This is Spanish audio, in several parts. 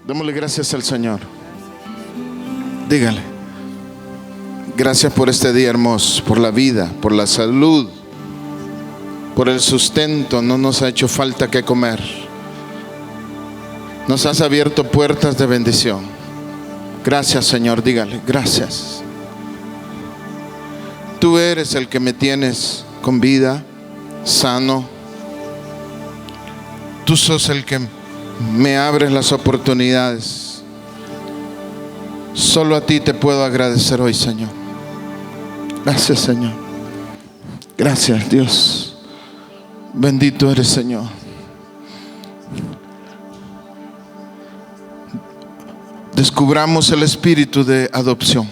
Démosle gracias al Señor. Dígale: gracias por este día hermoso, por la vida, por la salud, por el sustento. No nos ha hecho falta que comer. Nos has abierto puertas de bendición. Gracias, Señor. Dígale: gracias. Tú eres el que me tienes con vida, sano. Tú sos el que me abres las oportunidades. Solo a ti te puedo agradecer hoy, Señor. Gracias, Señor. Gracias, Dios. Bendito eres, Señor. Descubramos el espíritu de adopción.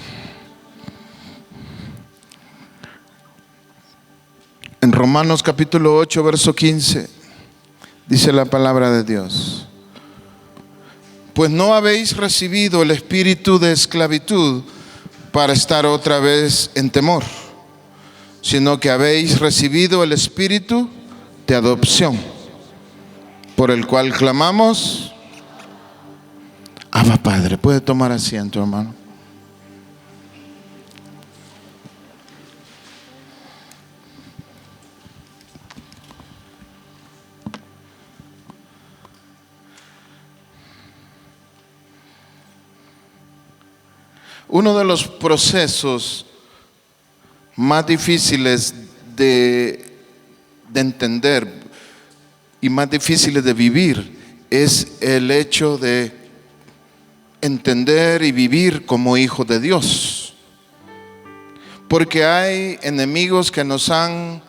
En Romanos capítulo 8, verso 15, dice la palabra de Dios: pues no habéis recibido el espíritu de esclavitud para estar otra vez en temor, sino que habéis recibido el espíritu de adopción, por el cual clamamos: Abba, Padre. Puede tomar asiento, hermano. Uno de los procesos más difíciles de entender y más difíciles de vivir es el hecho de entender y vivir como hijos de Dios. Porque hay enemigos que nos han,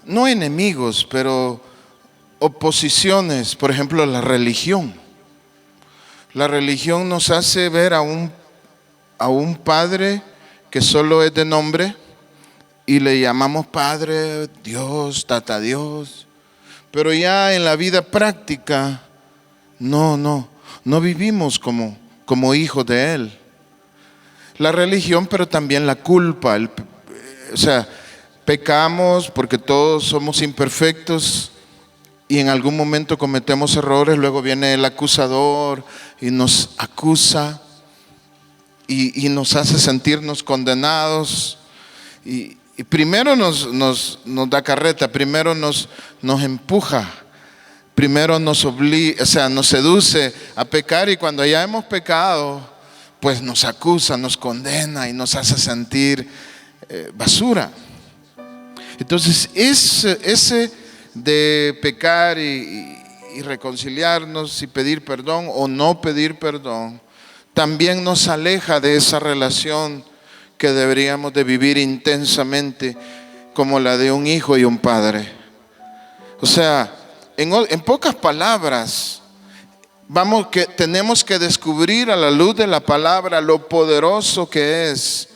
no enemigos, pero oposiciones. Por ejemplo, la religión. La religión nos hace ver a un Padre que solo es de nombre y le llamamos Padre, Dios, Tata Dios, pero ya en la vida práctica no vivimos como hijos de Él. La religión, pero también la culpa, o sea, pecamos porque todos somos imperfectos y en algún momento cometemos errores. Luego viene el acusador y nos acusa y nos hace sentirnos condenados, y primero nos da carreta, primero nos empuja, primero nos obliga, o sea, nos seduce a pecar, y cuando ya hemos pecado, pues nos acusa, nos condena y nos hace sentir basura. Entonces ese de pecar y reconciliarnos y pedir perdón o no pedir perdón también nos aleja de esa relación que deberíamos de vivir intensamente, como la de un hijo y un padre. O sea, en pocas palabras, tenemos que descubrir a la luz de la palabra lo poderoso que es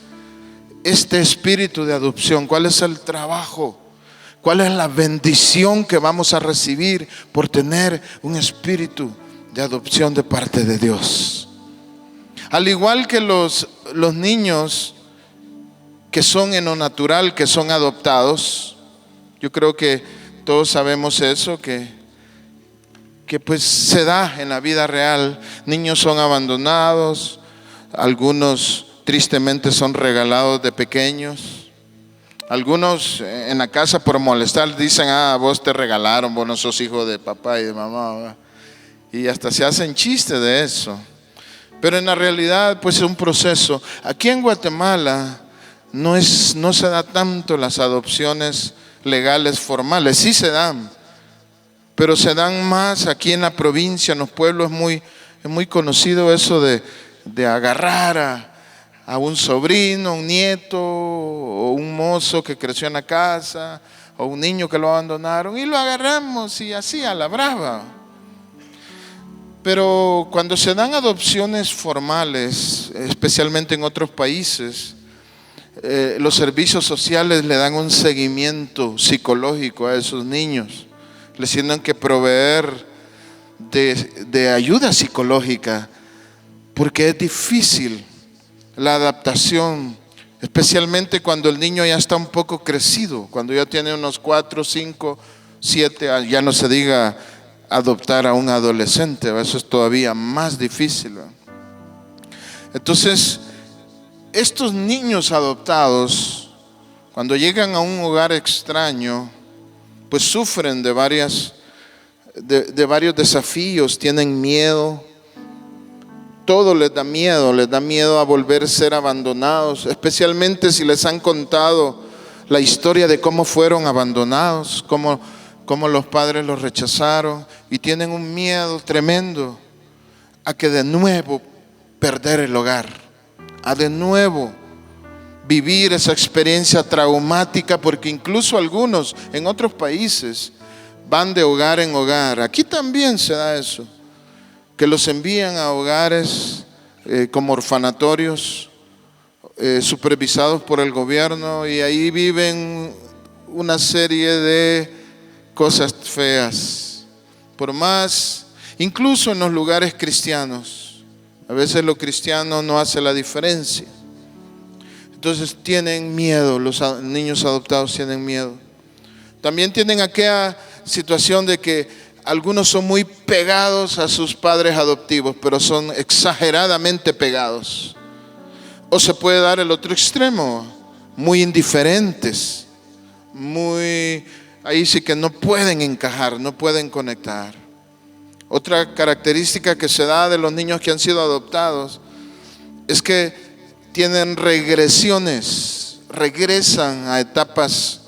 este espíritu de adopción. ¿Cuál es el trabajo? ¿Cuál es la bendición que vamos a recibir por tener un espíritu de adopción de parte de Dios? Al igual que los niños que son en lo natural, que son adoptados, yo creo que todos sabemos eso, que pues se da en la vida real. Niños son abandonados, algunos tristemente son regalados de pequeños, algunos en la casa por molestar dicen: vos te regalaron, vos no sos hijo de papá y de mamá, ¿verdad? Y hasta se hacen chiste de eso. Pero en la realidad pues es un proceso. Aquí en Guatemala no se da tanto las adopciones legales formales. Sí se dan, pero se dan más aquí en la provincia, en los pueblos. Es muy conocido eso de agarrar a un sobrino, un nieto, o un mozo que creció en la casa, o un niño que lo abandonaron, y lo agarramos y así a la brava. Pero cuando se dan adopciones formales, especialmente en otros países, los servicios sociales le dan un seguimiento psicológico a esos niños. Les tienen que proveer de ayuda psicológica, porque es difícil la adaptación, especialmente cuando el niño ya está un poco crecido, cuando ya tiene unos 4, 5, 7, ya no se diga adoptar a un adolescente, eso es todavía más difícil. Entonces, estos niños adoptados, cuando llegan a un hogar extraño, pues sufren de varios desafíos, tienen miedo, todo les da miedo a volver a ser abandonados, especialmente si les han contado la historia de cómo fueron abandonados, cómo los padres los rechazaron, y tienen un miedo tremendo a que de nuevo perder el hogar, a de nuevo vivir esa experiencia traumática, porque incluso algunos en otros países van de hogar en hogar. Aquí también se da eso, que los envían a hogares como orfanatorios, supervisados por el gobierno, y ahí viven una serie de cosas feas. Por más, incluso en los lugares cristianos, a veces lo cristiano no hace la diferencia. Entonces tienen miedo, los niños adoptados tienen miedo. También tienen aquella situación de que algunos son muy pegados a sus padres adoptivos, pero son exageradamente pegados. O se puede dar el otro extremo, muy indiferentes, ahí sí que no pueden encajar, no pueden conectar. Otra característica que se da de los niños que han sido adoptados es que tienen regresiones, regresan a etapas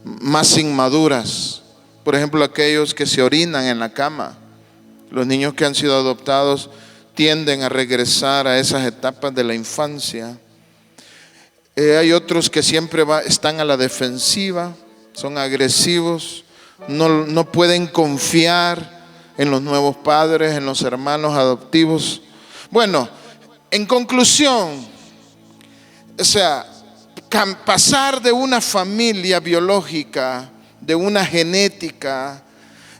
más inmaduras. Por ejemplo, aquellos que se orinan en la cama. Los niños que han sido adoptados tienden a regresar a esas etapas de la infancia. Hay otros que siempre están a la defensiva, son agresivos, no pueden confiar en los nuevos padres, en los hermanos adoptivos. Bueno, en conclusión, o sea, pasar de una familia biológica, de una genética,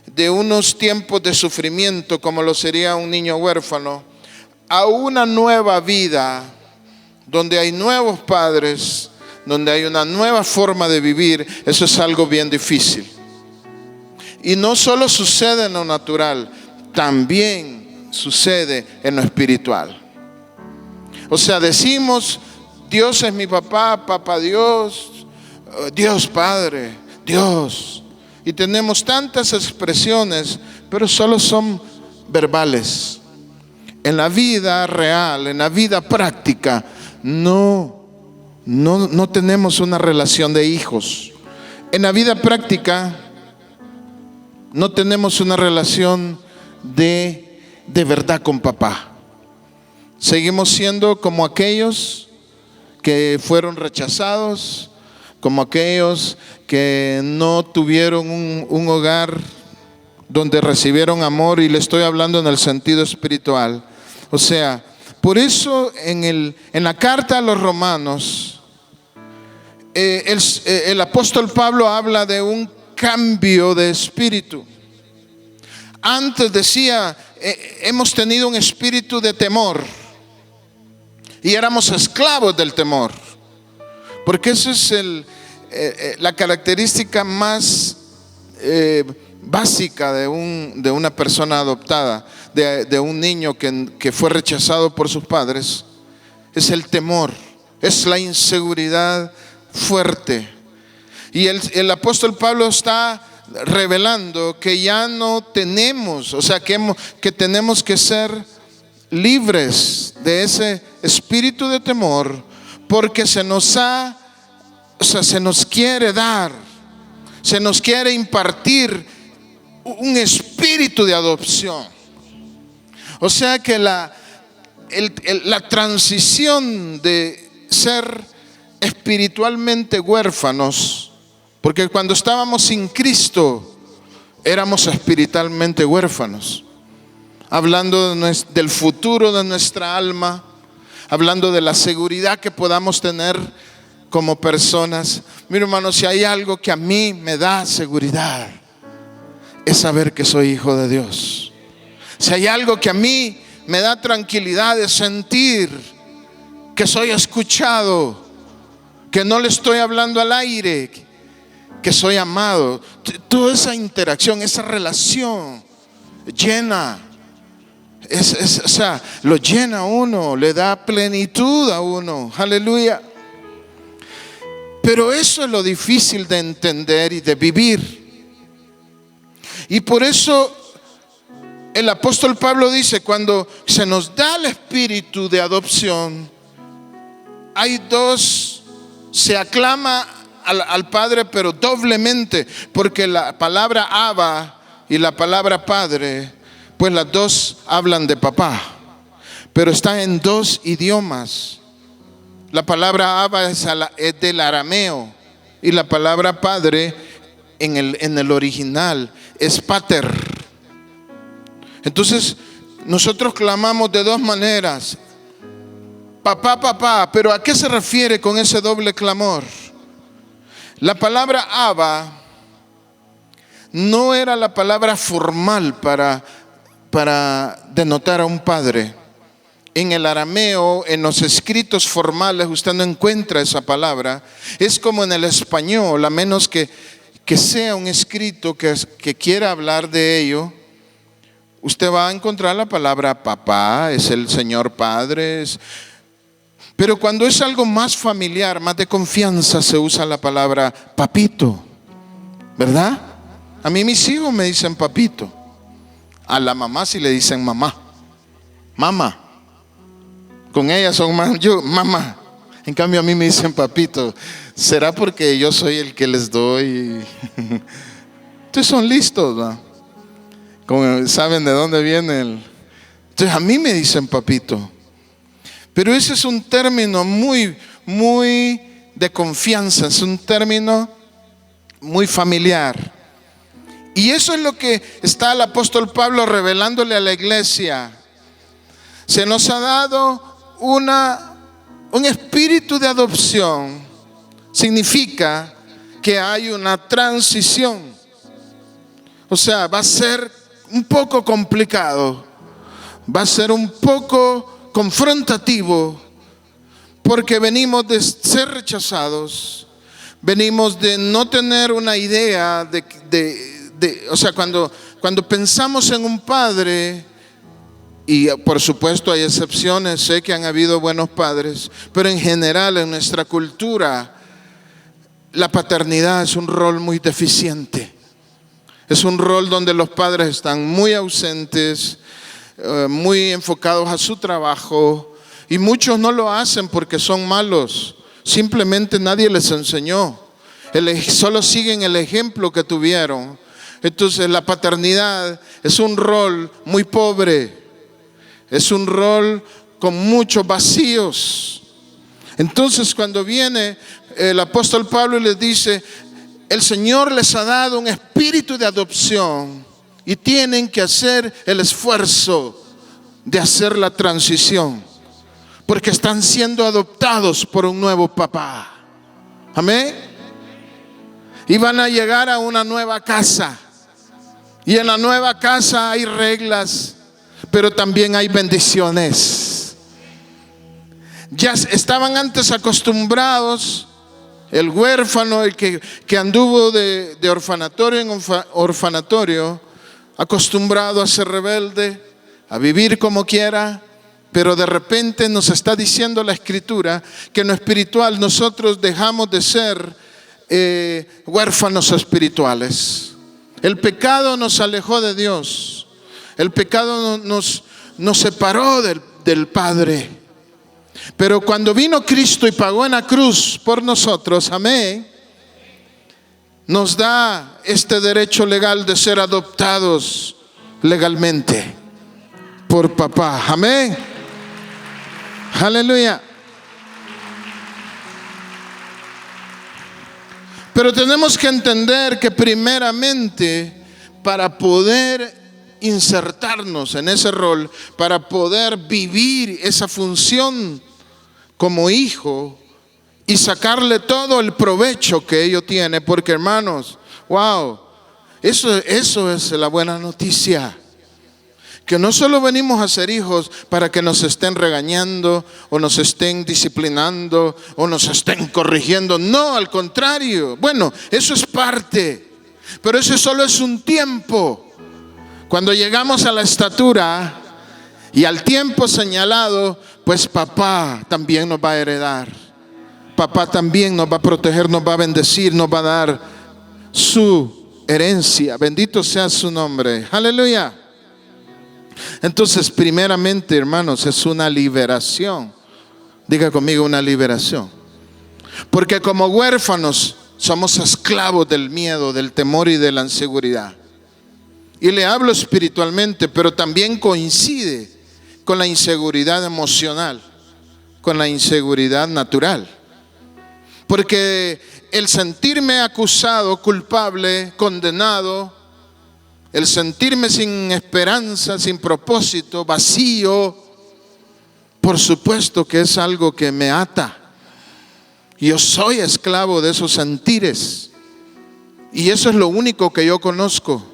de unos tiempos de sufrimiento como lo sería un niño huérfano, a una nueva vida donde hay nuevos padres, donde hay una nueva forma de vivir, eso es algo bien difícil. Y no solo sucede en lo natural, también sucede en lo espiritual. O sea, decimos, Dios es mi papá, papá Dios, Dios Padre, Dios. Y tenemos tantas expresiones, pero solo son verbales. En la vida real, en la vida práctica, no tenemos una relación de hijos. En la vida práctica no tenemos una relación de verdad con papá. Seguimos siendo como aquellos que fueron rechazados, como aquellos que no tuvieron un hogar donde recibieron amor, y le estoy hablando en el sentido espiritual. O sea, por eso en la carta a los Romanos, el apóstol Pablo habla de un cambio de espíritu. Antes decía, hemos tenido un espíritu de temor y éramos esclavos del temor, porque esa es la característica más básica de una persona adoptada, de un niño que fue rechazado por sus padres. Es el temor, es la inseguridad fuerte. Y el apóstol Pablo está revelando que ya no tenemos, o sea, que tenemos que ser libres de ese espíritu de temor, porque se nos quiere dar, se nos quiere impartir un espíritu de adopción. O sea que la transición de ser espiritualmente huérfanos, porque cuando estábamos sin Cristo éramos espiritualmente huérfanos, hablando del futuro de nuestra alma, hablando de la seguridad que podamos tener como personas. Mira, hermano, si hay algo que a mí me da seguridad, es saber que soy hijo de Dios. Si hay algo que a mí me da tranquilidad, es sentir que soy escuchado, que no le estoy hablando al aire, que soy amado. Toda esa interacción, esa relación llena. O sea, lo llena a uno, le da plenitud a uno. Aleluya. Pero eso es lo difícil de entender y de vivir. Y por eso el apóstol Pablo dice, cuando se nos da el espíritu de adopción, hay dos, se aclama al Padre, pero doblemente, porque la palabra Abba y la palabra Padre, pues las dos hablan de papá, pero están en dos idiomas. La palabra Abba es del arameo y la palabra Padre en el original es pater. Entonces nosotros clamamos de dos maneras: papá, papá. Pero ¿a qué se refiere con ese doble clamor? La palabra Abba no era la palabra formal para denotar a un padre. En el arameo, en los escritos formales, usted no encuentra esa palabra. Es como en el español, a menos que sea un escrito que quiera hablar de ello. Usted va a encontrar la palabra papá, es el Señor Padre. Pero cuando es algo más familiar, más de confianza, se usa la palabra papito, ¿verdad? A mí mis hijos me dicen papito. A la mamá sí le dicen mamá. Mamá. Con ellas son más, yo, mamá. En cambio a mí me dicen papito. ¿Será porque yo soy el que les doy? Entonces son listos, ¿no? Como saben de dónde viene Entonces a mí me dicen papito. Pero ese es un término muy, muy de confianza. Es un término muy familiar. Y eso es lo que está el apóstol Pablo revelándole a la iglesia. Se nos ha dado un espíritu de adopción. Significa que hay una transición. O sea, va a ser un poco complicado, va a ser un poco confrontativo, porque venimos de ser rechazados, venimos de no tener una idea o sea, cuando pensamos en un padre, y por supuesto hay excepciones, sé que han habido buenos padres, pero en general en nuestra cultura la paternidad es un rol muy deficiente. Es un rol donde los padres están muy ausentes, muy enfocados a su trabajo, y muchos no lo hacen porque son malos, simplemente nadie les enseñó, solo siguen el ejemplo que tuvieron. Entonces la paternidad es un rol muy pobre, es un rol con muchos vacíos. Entonces cuando viene el apóstol Pablo y les dice, el Señor les ha dado un espíritu de adopción y tienen que hacer el esfuerzo de hacer la transición, porque están siendo adoptados por un nuevo papá. Amén. Y van a llegar a una nueva casa. Y en la nueva casa hay reglas, pero también hay bendiciones. Ya estaban antes acostumbrados. El huérfano, el que anduvo de orfanatorio en orfanatorio, acostumbrado a ser rebelde, a vivir como quiera, pero de repente nos está diciendo la Escritura que en lo espiritual nosotros dejamos de ser huérfanos espirituales. El pecado nos alejó de Dios, el pecado nos separó del Padre. Pero cuando vino Cristo y pagó en la cruz por nosotros, amén, nos da este derecho legal de ser adoptados legalmente por papá. Amén. Aleluya. Pero tenemos que entender que primeramente, para poder insertarnos en ese rol, para poder vivir esa función como hijo y sacarle todo el provecho que ello tiene, porque hermanos, wow, eso es la buena noticia. Que no solo venimos a ser hijos para que nos estén regañando o nos estén disciplinando o nos estén corrigiendo. No, al contrario. Bueno, eso es parte, pero eso solo es un tiempo. Cuando llegamos a la estatura y al tiempo señalado, pues papá también nos va a heredar. Papá también nos va a proteger, nos va a bendecir, nos va a dar su herencia. Bendito sea su nombre. Aleluya. Entonces, primeramente, hermanos, es una liberación. Diga conmigo, una liberación. Porque como huérfanos somos esclavos del miedo, del temor y de la inseguridad. Y le hablo espiritualmente, pero también coincide con la inseguridad emocional, con la inseguridad natural. Porque el sentirme acusado, culpable, condenado, el sentirme sin esperanza, sin propósito, vacío, por supuesto que es algo que me ata. Yo soy esclavo de esos sentires. Y eso es lo único que yo conozco.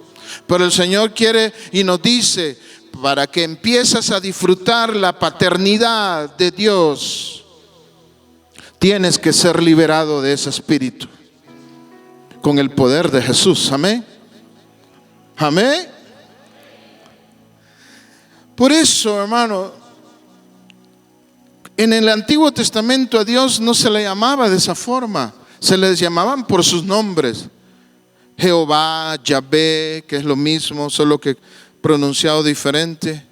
Pero el Señor quiere y nos dice, para que empieces a disfrutar la paternidad de Dios, tienes que ser liberado de ese espíritu con el poder de Jesús. Amén. Amén. Por eso, hermano, en el Antiguo Testamento a Dios no se le llamaba de esa forma. Se les llamaban por sus nombres. Jehová, Yahvé, que es lo mismo, solo que pronunciado diferente.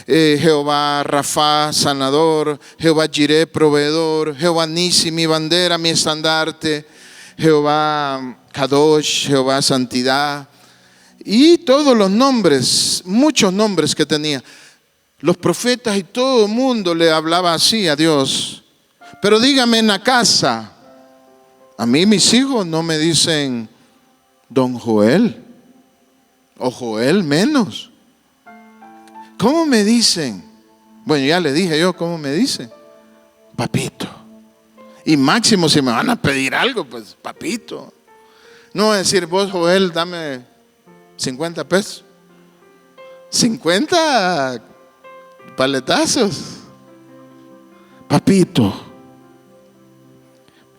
Jehová Rafa, sanador. Jehová Jireh, proveedor. Jehová Nisi, mi bandera, mi estandarte. Jehová Kadosh, Jehová santidad. Y todos los nombres, muchos nombres que tenía. Los profetas y todo el mundo le hablaba así a Dios. Pero dígame en la casa, a mí mis hijos no me dicen Don Joel, o Joel menos. ¿Cómo me dicen? Bueno, ya le dije yo cómo me dicen. Papito. Y máximo si me van a pedir algo, pues papito. No voy a decir, vos Joel, dame 50 pesos. 50 paletazos. Papito.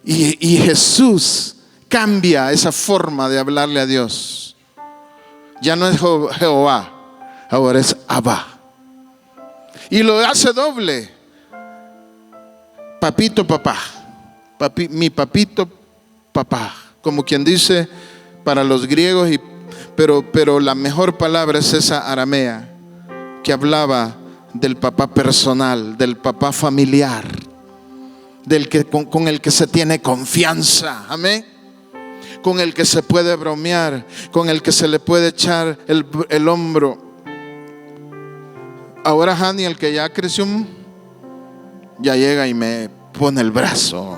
Y Jesús cambia esa forma de hablarle a Dios. Ya no es Jehová, ahora es Abba. Y lo hace doble. Papito, papá. Mi papito, papá. Como quien dice para los griegos, pero la mejor palabra es esa aramea que hablaba del papá personal, del papá familiar, del que con el que se tiene confianza. Amén. Con el que se puede bromear, con el que se le puede echar el hombro. Ahora Hani, el que ya creció, ya llega y me pone el brazo.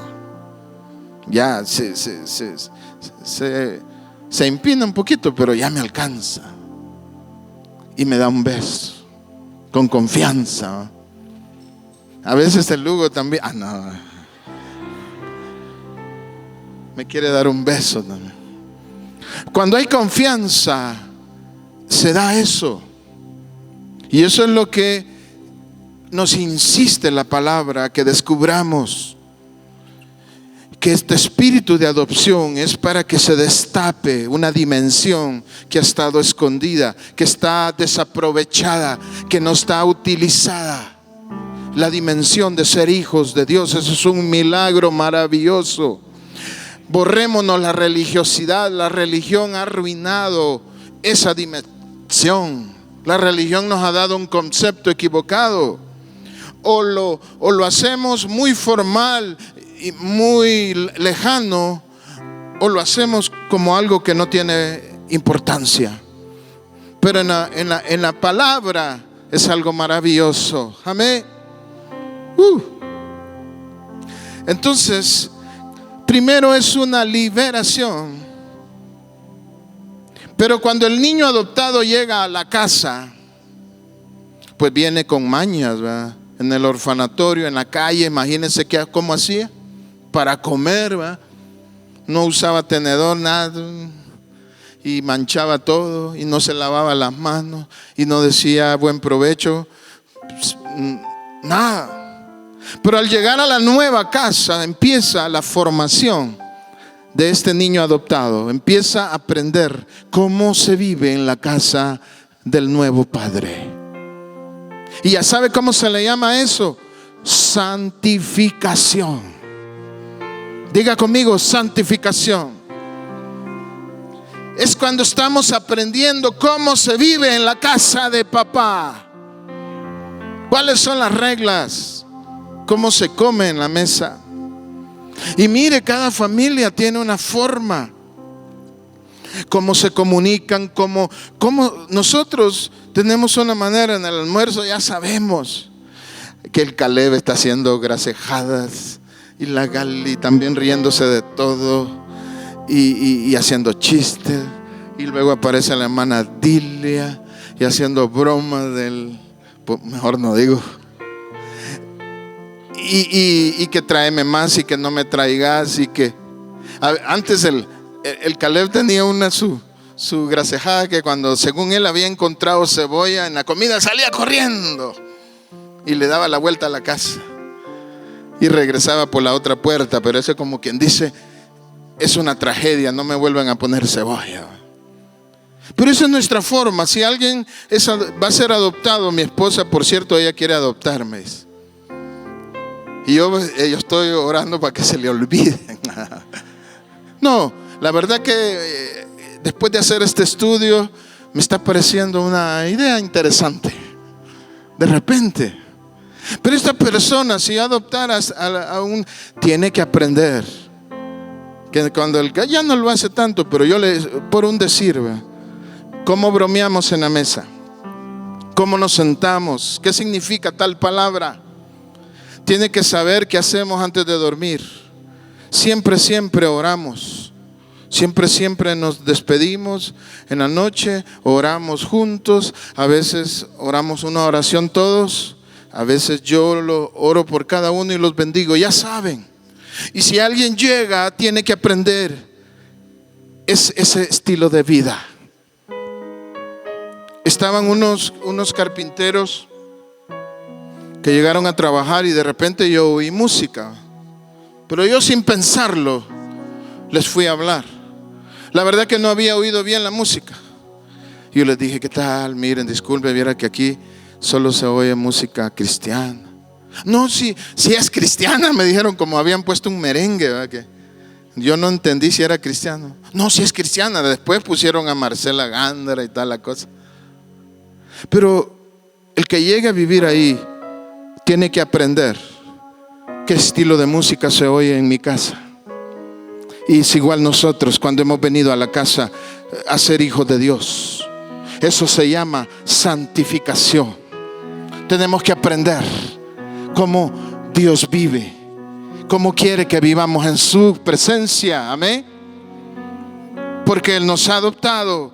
Ya se empina un poquito, pero ya me alcanza. Y me da un beso, con confianza. A veces el Lugo también, no, me quiere dar un beso también. Cuando hay confianza, se da eso. Y eso es lo que nos insiste la palabra, que descubramos que este espíritu de adopción es para que se destape una dimensión que ha estado escondida, que está desaprovechada, que no está utilizada. La dimensión de ser hijos de Dios, eso es un milagro maravilloso. Borrémonos la religiosidad. La religión ha arruinado esa dimensión. La religión nos ha dado un concepto equivocado. O lo hacemos muy formal y muy lejano, o lo hacemos como algo que no tiene importancia. Pero en la palabra es algo maravilloso. Amén. Entonces, primero es una liberación. Pero cuando el niño adoptado llega a la casa, pues viene con mañas, ¿verdad? En el orfanatorio, en la calle, imagínense cómo hacía para comer, ¿verdad? No usaba tenedor, nada, y manchaba todo, y no se lavaba las manos, y no decía buen provecho, nada. Pero al llegar a la nueva casa empieza la formación de este niño adoptado. Empieza a aprender cómo se vive en la casa del nuevo padre. Y ya sabe cómo se le llama eso: santificación. Diga conmigo: santificación. Es cuando estamos aprendiendo cómo se vive en la casa de papá. ¿Cuáles son las reglas? ¿Cómo se come en la mesa? Y mire, cada familia tiene una forma. Cómo se comunican, cómo nosotros tenemos una manera en el almuerzo. Ya sabemos que el Caleb está haciendo gracejadas y la Gali también riéndose de todo y haciendo chistes. Y luego aparece la hermana Dilia y haciendo broma mejor no digo. Y que tráeme más y que no me traigas. Y que antes el Caleb tenía su gracejada, que cuando según él había encontrado cebolla en la comida, salía corriendo y le daba la vuelta a la casa y regresaba por la otra puerta. Pero eso, como quien dice, es una tragedia, no me vuelvan a poner cebolla. Pero esa es nuestra forma. Si alguien va a ser adoptado, mi esposa, por cierto, ella quiere adoptarme. Y yo estoy orando para que se le olviden. No, la verdad que después de hacer este estudio me está pareciendo una idea interesante. De repente. Pero esta persona, si adoptaras tiene que aprender. Que cuando ya no lo hace tanto, pero por un decir, cómo bromeamos en la mesa, cómo nos sentamos, qué significa tal palabra. Tiene que saber qué hacemos antes de dormir. Siempre oramos. Siempre nos despedimos en la noche, oramos juntos. A veces oramos una oración todos. A veces yo lo oro por cada uno y los bendigo. Ya saben. Y si alguien llega, tiene que aprender ese estilo de vida. Estaban unos carpinteros que llegaron a trabajar y de repente yo oí música. Pero yo, sin pensarlo, les fui a hablar. La verdad que no había oído bien la música. Yo les dije: ¿qué tal? Miren, disculpe, viera que aquí solo se oye música cristiana. No, si es cristiana, me dijeron, como habían puesto un merengue, ¿verdad? Que yo no entendí si era cristiano. No, si es cristiana. Después pusieron a Marcela Gándara y tal la cosa. Pero el que llegue a vivir ahí tiene que aprender qué estilo de música se oye en mi casa. Y es igual nosotros cuando hemos venido a la casa a ser hijos de Dios. Eso se llama santificación. Tenemos que aprender cómo Dios vive, cómo quiere que vivamos en su presencia. Amén. Porque Él nos ha adoptado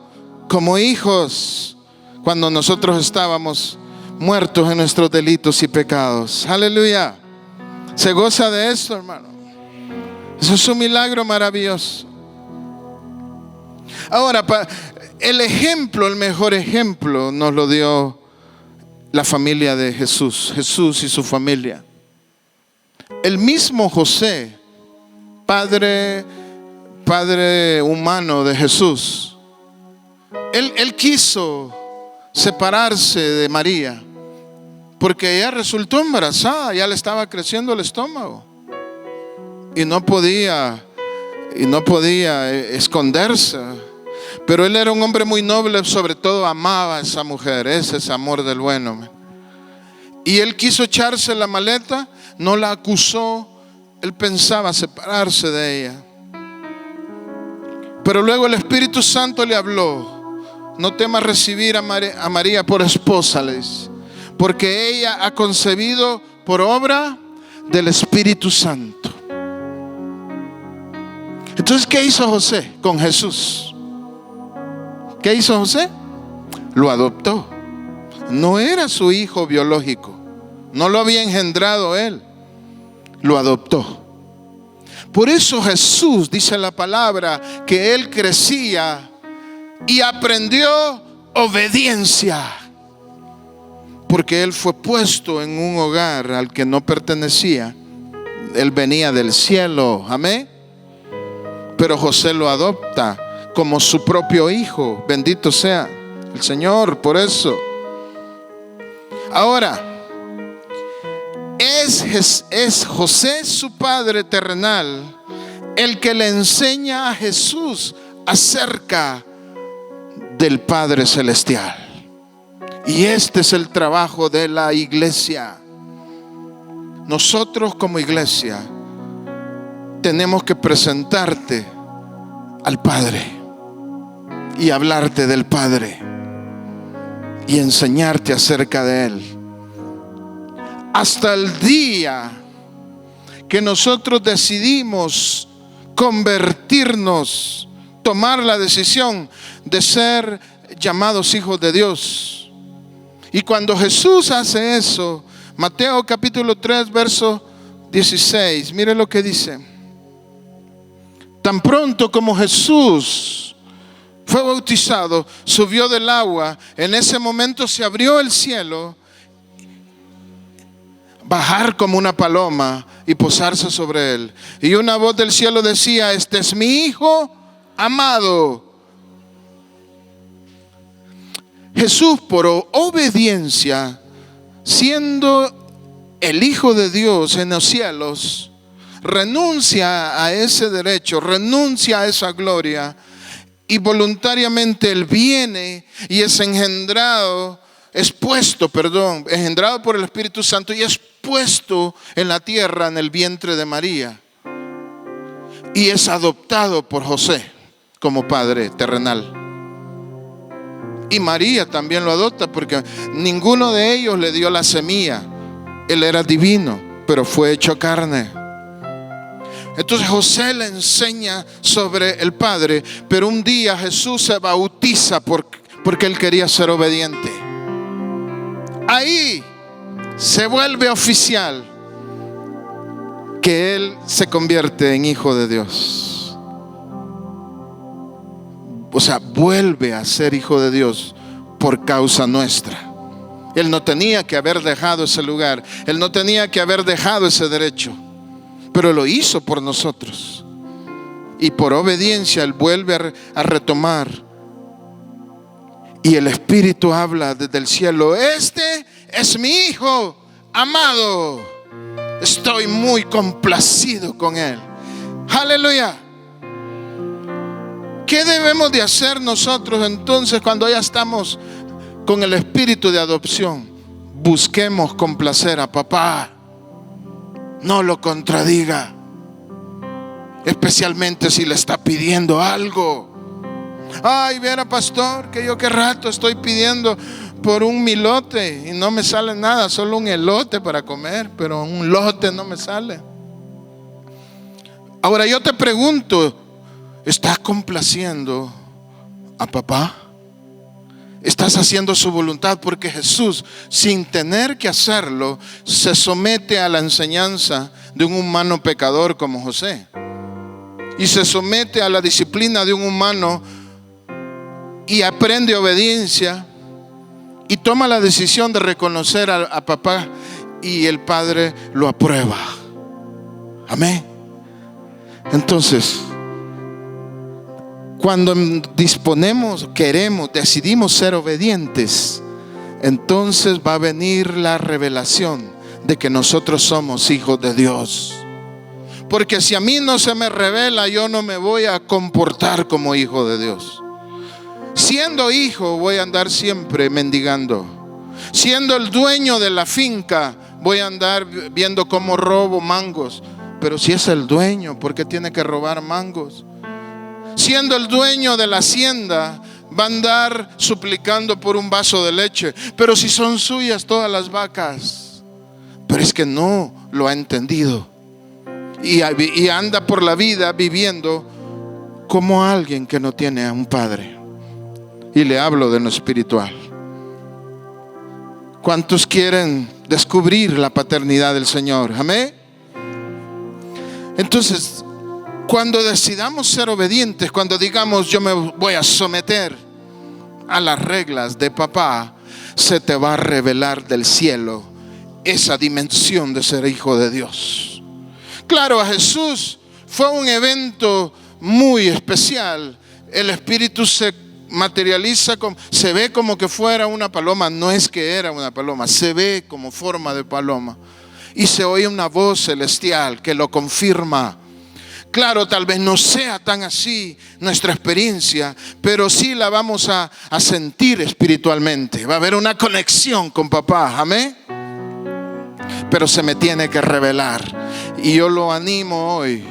como hijos cuando nosotros estábamos muertos en nuestros delitos y pecados. Aleluya. ¿Se goza de esto, hermano? Eso es un milagro maravilloso. Ahora, el mejor ejemplo nos lo dio la familia de Jesús y su familia. El mismo José, padre humano de Jesús, él quiso separarse de María porque ella resultó embarazada, ya le estaba creciendo el estómago y no podía esconderse. Pero él era un hombre muy noble, sobre todo amaba a esa mujer. Ese es amor del bueno. Y él quiso echarse la maleta, no la acusó, él pensaba separarse de ella. Pero luego el Espíritu Santo le habló: no temas recibir a María por esposa, le dice, porque ella ha concebido por obra del Espíritu Santo. Entonces, ¿qué hizo José con Jesús? ¿Qué hizo José? Lo adoptó. No era su hijo biológico, no lo había engendrado él, lo adoptó. Por eso Jesús, dice la palabra, que él crecía y aprendió obediencia, porque él fue puesto en un hogar al que no pertenecía. Él venía del cielo, amén. Pero José lo adopta como su propio hijo, bendito sea. el Señor, por eso. Ahora, es José, su padre terrenal, el que le enseña a Jesús acerca del Padre Celestial. Y este es el trabajo de la iglesia. Nosotros como iglesia tenemos que presentarte al Padre y hablarte del Padre y enseñarte acerca de Él. Hasta el día que nosotros decidimos convertirnos, tomar la decisión de ser llamados hijos de Dios. Y cuando Jesús hace eso, Mateo capítulo 3, verso 16, mire lo que dice. Tan pronto como Jesús fue bautizado, subió del agua, en ese momento se abrió el cielo, bajar como una paloma y posarse sobre él. Y una voz del cielo decía: este es mi Hijo amado. Jesús, por obediencia, siendo el Hijo de Dios en los cielos, renuncia a ese derecho, renuncia a esa gloria, y voluntariamente Él viene y es engendrado por el Espíritu Santo y es puesto en la tierra en el vientre de María. Y es adoptado por José como padre terrenal. Y María también lo adopta porque ninguno de ellos le dio la semilla. Él era divino, pero fue hecho carne. Entonces José le enseña sobre el Padre, pero un día Jesús se bautiza porque él quería ser obediente. Ahí se vuelve oficial que él se convierte en hijo de Dios. O sea, vuelve a ser hijo de Dios por causa nuestra. Él no tenía que haber dejado ese lugar, él no tenía que haber dejado ese derecho, pero lo hizo por nosotros. Y por obediencia él vuelve a retomar. Y el Espíritu habla desde el cielo: este es mi Hijo amado, estoy muy complacido con él. Aleluya. ¿Qué debemos de hacer nosotros entonces cuando ya estamos con el espíritu de adopción? Busquemos complacer a papá. No lo contradiga, especialmente si le está pidiendo algo. Ay, viera pastor, que yo qué rato estoy pidiendo por un milote y no me sale nada, solo un elote para comer, pero un lote no me sale. Ahora yo te pregunto, ¿estás complaciendo a papá? ¿Estás haciendo su voluntad? Porque Jesús, sin tener que hacerlo, se somete a la enseñanza de un humano pecador como José, y se somete a la disciplina de un humano y aprende obediencia y toma la decisión de reconocer a papá, y el Padre lo aprueba. Amén. Entonces, cuando decidimos ser obedientes, entonces va a venir la revelación de que nosotros somos hijos de Dios. Porque si a mí no se me revela, yo no me voy a comportar como hijo de Dios. Siendo hijo, voy a andar siempre mendigando. Siendo el dueño de la finca, voy a andar viendo cómo robo mangos. Pero si es el dueño, ¿por qué tiene que robar mangos? Siendo el dueño de la hacienda, va a andar suplicando por un vaso de leche. Pero si son suyas todas las vacas. Pero es que no lo ha entendido. Y anda por la vida viviendo como alguien que no tiene a un padre. Y le hablo de lo espiritual. ¿Cuántos quieren descubrir la paternidad del Señor? Amén. Entonces, cuando decidamos ser obedientes, cuando digamos yo me voy a someter a las reglas de papá, se te va a revelar del cielo esa dimensión de ser hijo de Dios. Claro, a Jesús fue un evento muy especial. El Espíritu se materializa, se ve como que fuera una paloma. No es que era una paloma, se ve como forma de paloma. Y se oye una voz celestial que lo confirma. Claro, tal vez no sea tan así nuestra experiencia, pero sí la vamos a sentir espiritualmente. Va a haber una conexión con papá, amén. Pero se me tiene que revelar. Y yo lo animo hoy.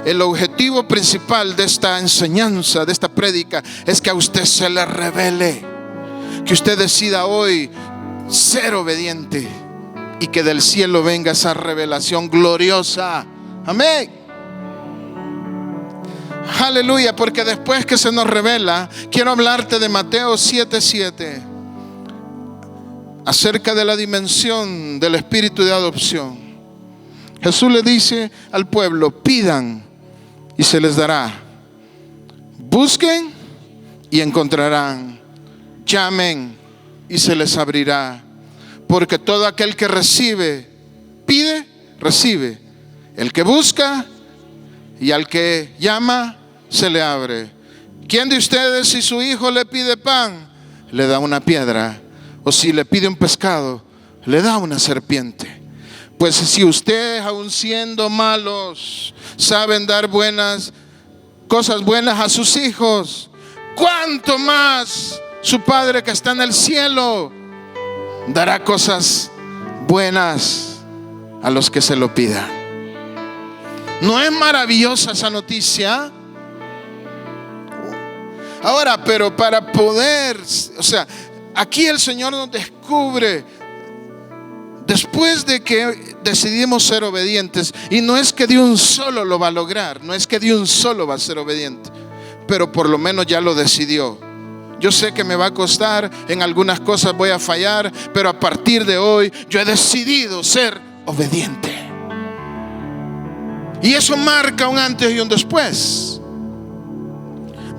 El objetivo principal de esta enseñanza, de esta prédica, es que a usted se le revele. Que usted decida hoy ser obediente y que del cielo venga esa revelación gloriosa. Amén. Aleluya, porque después que se nos revela, quiero hablarte de Mateo 7:7, acerca de la dimensión del espíritu de adopción. Jesús le dice al pueblo: pidan y se les dará, busquen y encontrarán, llamen y se les abrirá, porque todo aquel que recibe, pide, recibe. El que busca y al que llama se le abre. ¿Quién de ustedes, si su hijo le pide pan, le da una piedra? O si le pide un pescado, le da una serpiente. Pues si ustedes, aun siendo malos, saben dar cosas buenas a sus hijos, ¿cuánto más su Padre que está en el cielo dará cosas buenas a los que se lo pidan? ¿No es maravillosa esa noticia? Ahora, pero para poder, aquí el Señor nos descubre, después de que decidimos ser obedientes, y no es que de un solo lo va a lograr, no es que de un solo va a ser obediente, pero por lo menos ya lo decidió. Yo sé que me va a costar, en algunas cosas voy a fallar, pero a partir de hoy yo he decidido ser obediente. Y eso marca un antes y un después.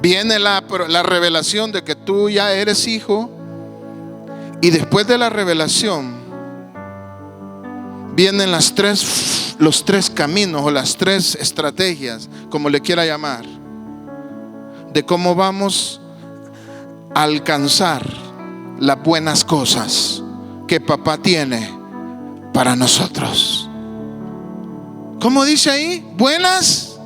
Viene la revelación de que tú ya eres hijo. Y después de la revelación vienen los tres caminos o las tres estrategias, como le quiera llamar, de cómo vamos a alcanzar las buenas cosas que papá tiene para nosotros. ¿Cómo dice ahí? Buenas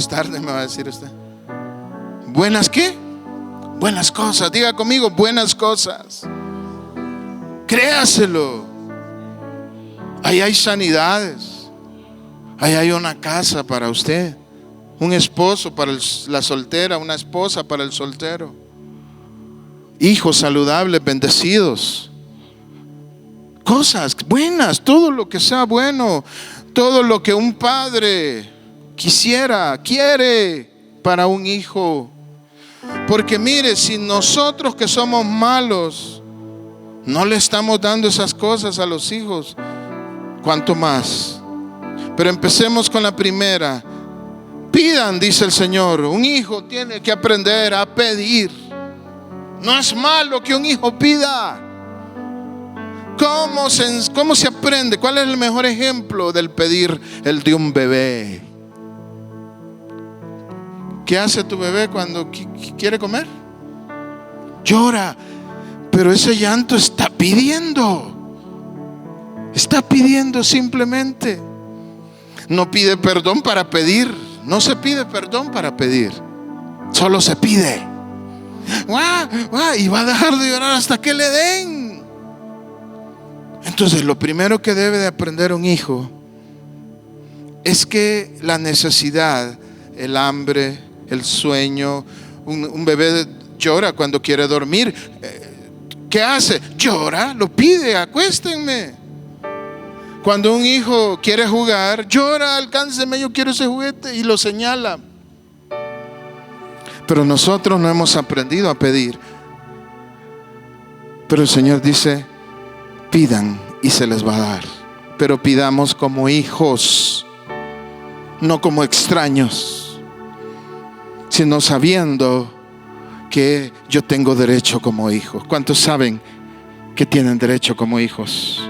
tardes, me va a decir usted. ¿Buenas qué? Buenas cosas. Diga conmigo, buenas cosas. Créaselo. Ahí hay sanidades. Ahí hay una casa para usted, un esposo para la soltera, una esposa para el soltero, hijos saludables, bendecidos. Cosas buenas, todo lo que sea bueno, todo lo que un padre quiere para un hijo. Porque mire, si nosotros que somos malos no le estamos dando esas cosas a los hijos, ¿cuánto más? Pero empecemos con la primera. Pidan, dice el Señor. Un hijo tiene que aprender a pedir. No es malo que un hijo pida. ¿Cómo se aprende? ¿Cuál es el mejor ejemplo del pedir? El de un bebé. ¿Qué hace tu bebé cuando quiere comer? Llora, pero ese llanto está pidiendo. Está pidiendo simplemente. No pide perdón para pedir. No se pide perdón para pedir. Solo se pide. Y va a dejar de llorar hasta que le den. Entonces, lo primero que debe de aprender un hijo es que la necesidad, el hambre, el sueño, un bebé llora cuando quiere dormir. ¿Qué hace? Llora, lo pide, acuéstenme. Cuando un hijo quiere jugar, llora, alcánceme, yo quiero ese juguete, y lo señala. Pero nosotros no hemos aprendido a pedir. Pero el Señor dice: pidan y se les va a dar. Pero pidamos como hijos, no como extraños, sino sabiendo que yo tengo derecho como hijo. ¿Cuántos saben que tienen derecho como hijos?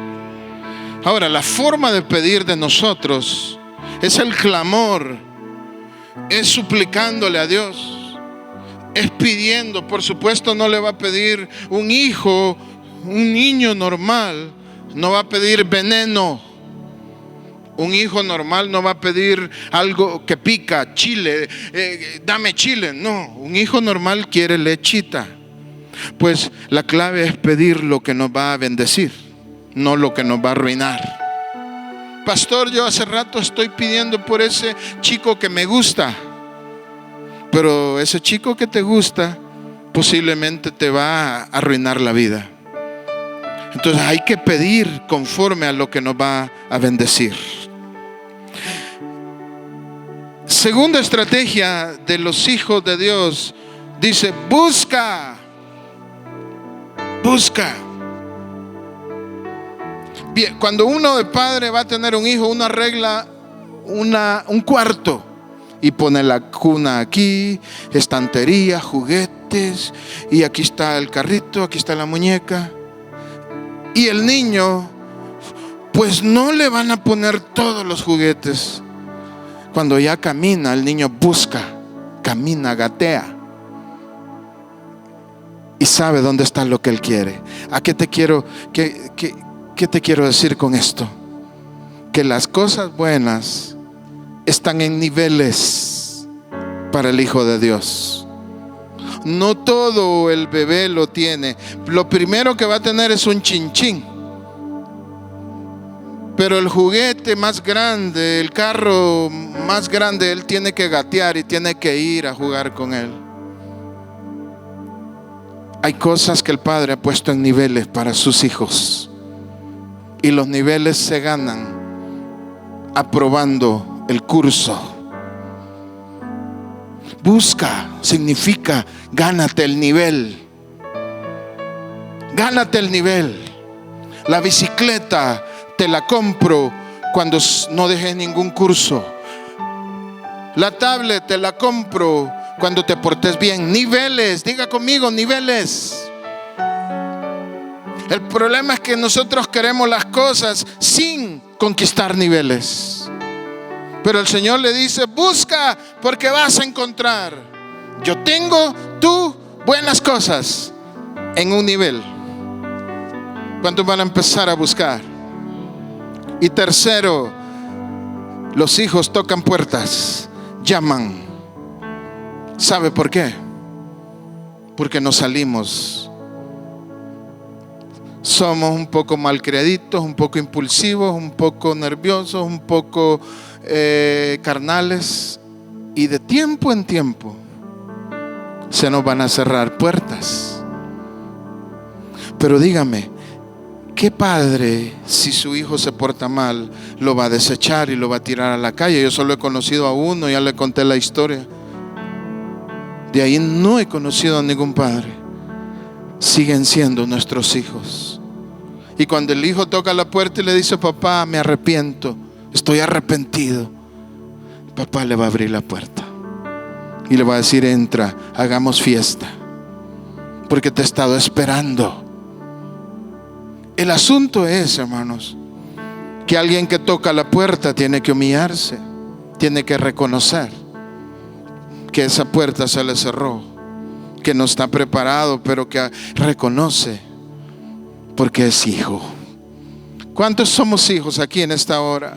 Ahora, la forma de pedir de nosotros es el clamor es suplicándole a Dios, es pidiendo. Por supuesto no le va a pedir un hijo, un niño normal, no va a pedir veneno. Un hijo normal no va a pedir algo que pica, chile, dame chile. No, un hijo normal quiere lechita. Pues la clave es pedir lo que nos va a bendecir, no lo que nos va a arruinar. Pastor, yo hace rato estoy pidiendo por ese chico que me gusta, pero ese chico que te gusta posiblemente te va a arruinar la vida. Entonces hay que pedir conforme a lo que nos va a bendecir. Segunda estrategia de los hijos de Dios, dice: busca. Bien, cuando uno de padre va a tener un hijo, uno arregla un cuarto y pone la cuna aquí, estantería, juguetes, y aquí está el carrito, aquí está la muñeca. Y el niño, pues no le van a poner todos los juguetes. Cuando ya camina, el niño busca, camina, gatea y sabe dónde está lo que él quiere. ¿A qué te quiero decir con esto? Que las cosas buenas están en niveles para el Hijo de Dios. No todo el bebé lo tiene. Lo primero que va a tener es un chinchín. Pero el juguete más grande, el carro más grande, él tiene que gatear y tiene que ir a jugar con él. Hay cosas que el Padre ha puesto en niveles para sus hijos. Y los niveles se ganan aprobando el curso. Busca significa gánate el nivel. Gánate el nivel. La bicicleta te la compro cuando no dejes ningún curso. La tablet te la compro cuando te portes bien. Niveles, diga conmigo, niveles. El problema es que nosotros queremos las cosas sin conquistar niveles. Pero el Señor le dice: busca, porque vas a encontrar. Yo tengo tú buenas cosas en un nivel. ¿Cuántos van a empezar a buscar? Y tercero, los hijos tocan puertas, llaman. ¿Sabe por qué? Porque nos salimos. Somos un poco malcriaditos, un poco impulsivos, un poco nerviosos, un poco carnales. Y de tiempo en tiempo se nos van a cerrar puertas. Pero dígame, ¿qué padre, si su hijo se porta mal, lo va a desechar y lo va a tirar a la calle? Yo solo he conocido a uno, ya le conté la historia. De ahí no he conocido a ningún padre. Siguen siendo nuestros hijos. Y cuando el hijo toca la puerta y le dice: papá, me arrepiento, estoy arrepentido, papá le va a abrir la puerta y le va a decir: entra, hagamos fiesta, porque te he estado esperando. El asunto es, hermanos, que alguien que toca la puerta tiene que humillarse, tiene que reconocer que esa puerta se le cerró, que no está preparado, pero que reconoce porque es hijo. ¿Cuántos somos hijos aquí en esta hora?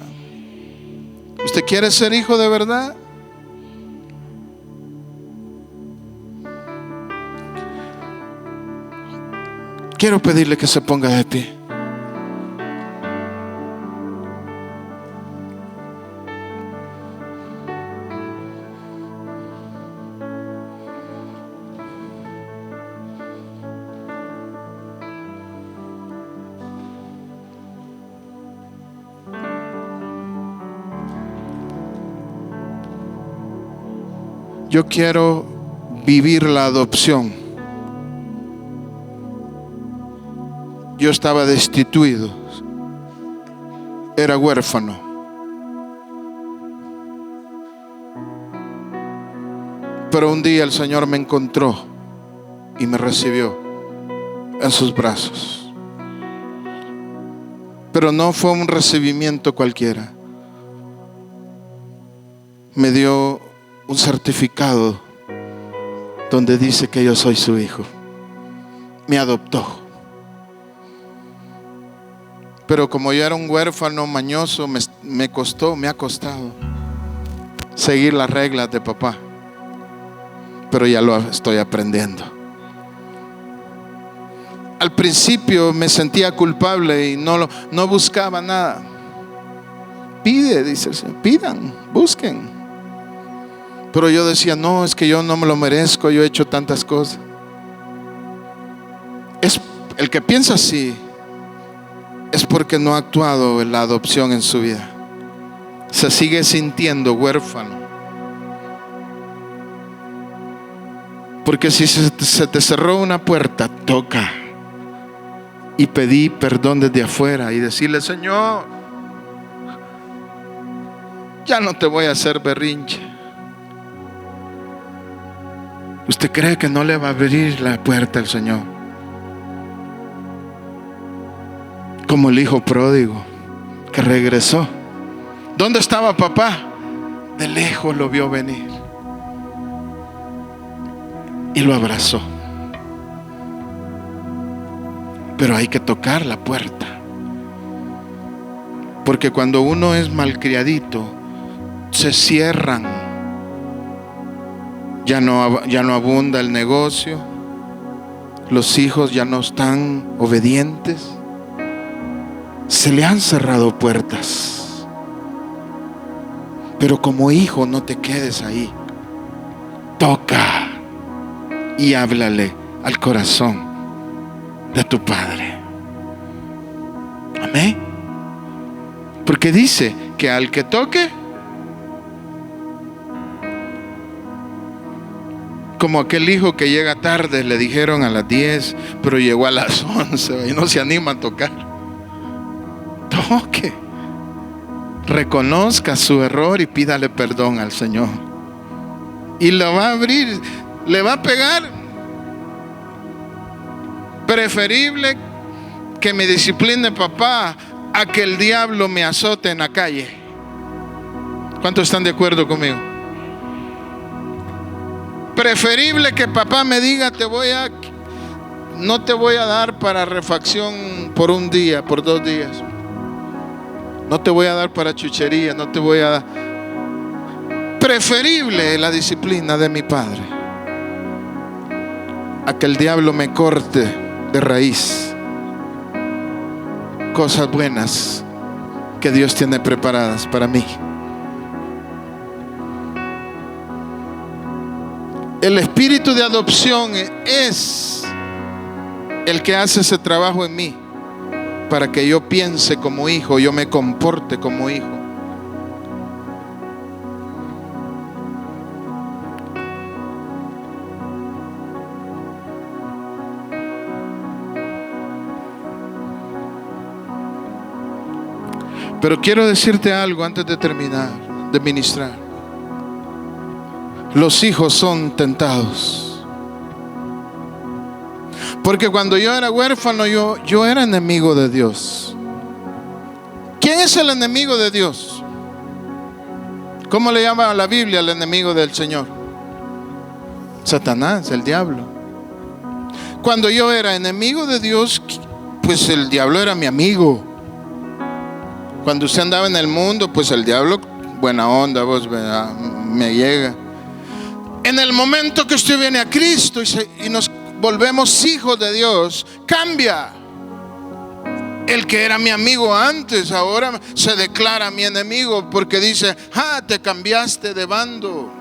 ¿Usted quiere ser hijo de verdad? Quiero pedirle que se ponga de pie. Yo quiero vivir la adopción. Yo estaba destituido, era huérfano. Pero un día el Señor me encontró y me recibió en sus brazos. Pero no fue un recibimiento cualquiera. Me dio un certificado donde dice que yo soy su hijo. Me adoptó. Pero como yo era un huérfano mañoso, me ha costado seguir las reglas de papá. Pero ya lo estoy aprendiendo. Al principio me sentía culpable y no buscaba nada. Pide, dice el Señor, pidan, busquen. Pero yo decía, no, es que yo no me lo merezco, yo he hecho tantas cosas. Es el que piensa así, es porque no ha actuado en la adopción en su vida. Se sigue sintiendo huérfano. Porque si se te cerró una puerta, toca y pedí perdón desde afuera y decirle, Señor, ya no te voy a hacer berrinche. ¿Usted cree que no le va a abrir la puerta al Señor? Como el hijo pródigo que regresó. ¿Dónde estaba papá? De lejos lo vio venir y lo abrazó. Pero hay que tocar la puerta, porque cuando uno es malcriadito, se cierran. Ya no abunda el negocio, los hijos ya no están obedientes, se le han cerrado puertas. Pero como hijo no te quedes ahí, toca y háblale al corazón de tu padre. Amén. Porque dice que al que toque, como aquel hijo que llega tarde, le dijeron a las 10, pero llegó a las 11 y no se anima a tocar. Toque, reconozca su error y pídale perdón al Señor. Y lo va a abrir, le va a pegar. Preferible que me discipline papá a que el diablo me azote en la calle. ¿Cuántos están de acuerdo conmigo? Preferible que papá me diga, no te voy a dar para refacción por un día, por 2 días. No te voy a dar para chuchería, no te voy a dar. Preferible la disciplina de mi padre a que el diablo me corte de raíz cosas buenas que Dios tiene preparadas para mí. El espíritu de adopción es el que hace ese trabajo en mí para que yo piense como hijo, yo me comporte como hijo. Pero quiero decirte algo antes de terminar de ministrar. Los hijos son tentados. Porque cuando yo era huérfano, yo era enemigo de Dios. ¿Quién es el enemigo de Dios? ¿Cómo le llama la Biblia al enemigo del Señor? Satanás, el diablo. Cuando yo era enemigo de Dios, pues el diablo era mi amigo. Cuando usted andaba en el mundo, pues el diablo, buena onda, vos me llega. En el momento que usted viene a Cristo y nos volvemos hijos de Dios, cambia. El que era mi amigo antes, ahora se declara mi enemigo porque dice, te cambiaste de bando.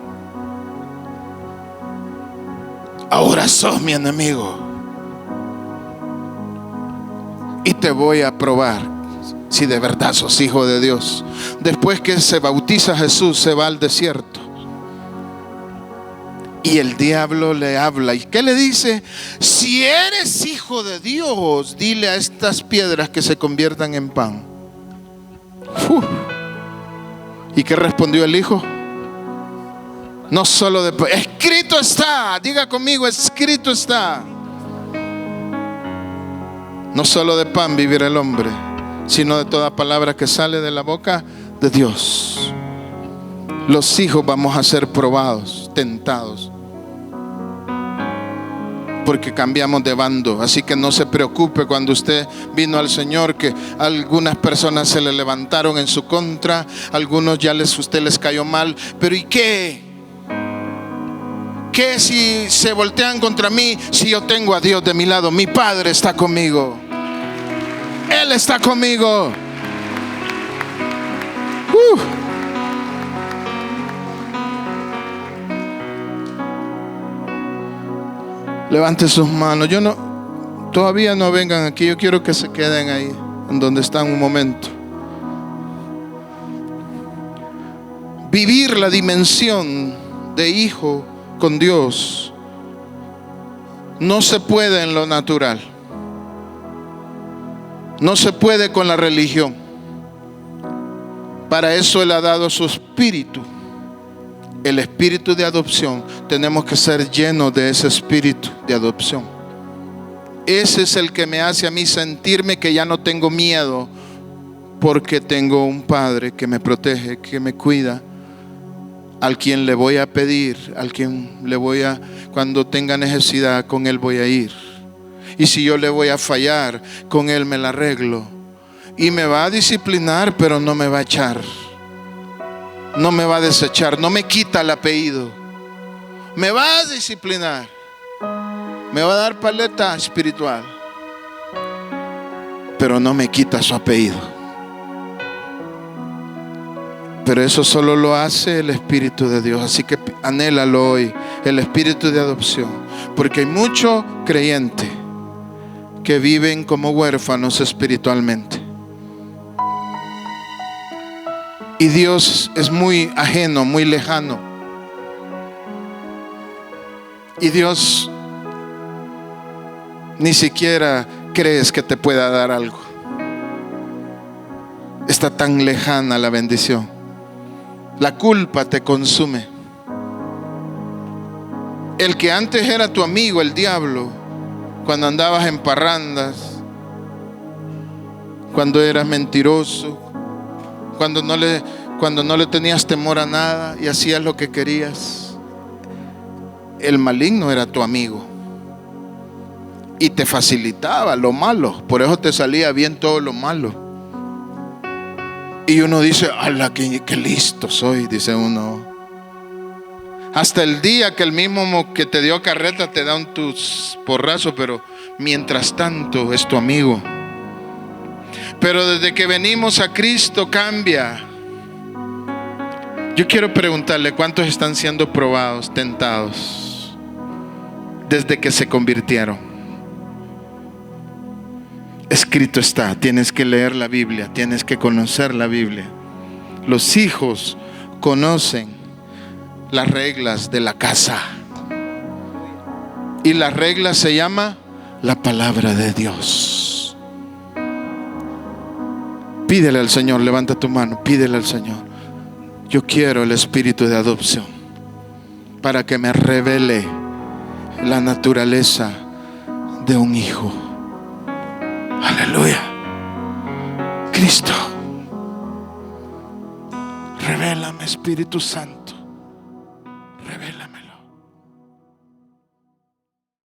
Ahora sos mi enemigo. Y te voy a probar si de verdad sos hijo de Dios. Después que se bautiza Jesús, se va al desierto. Y el diablo le habla. ¿Y qué le dice? Si eres hijo de Dios, dile a estas piedras que se conviertan en pan. ¿Y qué respondió el hijo? No solo de pan. Escrito está. Diga conmigo, escrito está. No solo de pan vivirá el hombre, sino de toda palabra que sale de la boca de Dios. Los hijos vamos a ser probados, tentados, porque cambiamos de bando. Así que no se preocupe cuando usted vino al Señor, que algunas personas se le levantaron en su contra, algunos ya usted les cayó mal. Pero ¿y qué? ¿Qué si se voltean contra mí? Si yo tengo a Dios de mi lado, mi Padre está conmigo, Él está conmigo. Levante sus manos. Todavía no vengan aquí. Yo quiero que se queden ahí, en donde están un momento. Vivir la dimensión de hijo con Dios no se puede en lo natural. No se puede con la religión. Para eso Él ha dado su espíritu, el espíritu de adopción. Tenemos que ser llenos de ese espíritu de adopción. Ese es el que me hace a mí sentirme que ya no tengo miedo, porque tengo un Padre que me protege, que me cuida, al quien le voy a pedir, al quien le voy a, cuando tenga necesidad, con Él voy a ir. Y si yo le voy a fallar, con Él me la arreglo. Y me va a disciplinar, pero no me va a echar, no me va a desechar, no me quita el apellido. Me va a disciplinar, me va a dar paleta espiritual, pero no me quita su apellido. Pero eso solo lo hace el Espíritu de Dios. Así que anhélalo hoy, el espíritu de adopción, porque hay muchos creyentes que viven como huérfanos espiritualmente. Y Dios es muy ajeno, muy lejano. Y Dios ni siquiera crees que te pueda dar algo. Está tan lejana la bendición. La culpa te consume. El que antes era tu amigo, el diablo, cuando andabas en parrandas, cuando eras mentiroso, cuando no le tenías temor a nada y hacías lo que querías, el maligno era tu amigo y te facilitaba lo malo. Por eso te salía bien todo lo malo. Y uno dice: ¡ala, qué listo soy! Dice uno. Hasta el día que el mismo que te dio carreta te da un tus porrazo, pero mientras tanto es tu amigo. Pero desde que venimos a Cristo cambia. Yo quiero preguntarle: ¿cuántos están siendo probados, tentados desde que se convirtieron? Escrito está, tienes que leer la Biblia, tienes que conocer la Biblia. Los hijos conocen las reglas de la casa, y la regla se llama la palabra de Dios. Pídele al Señor, levanta tu mano, pídele al Señor: yo quiero el espíritu de adopción para que me revele la naturaleza de un hijo. Aleluya. Cristo, revélame, Espíritu Santo.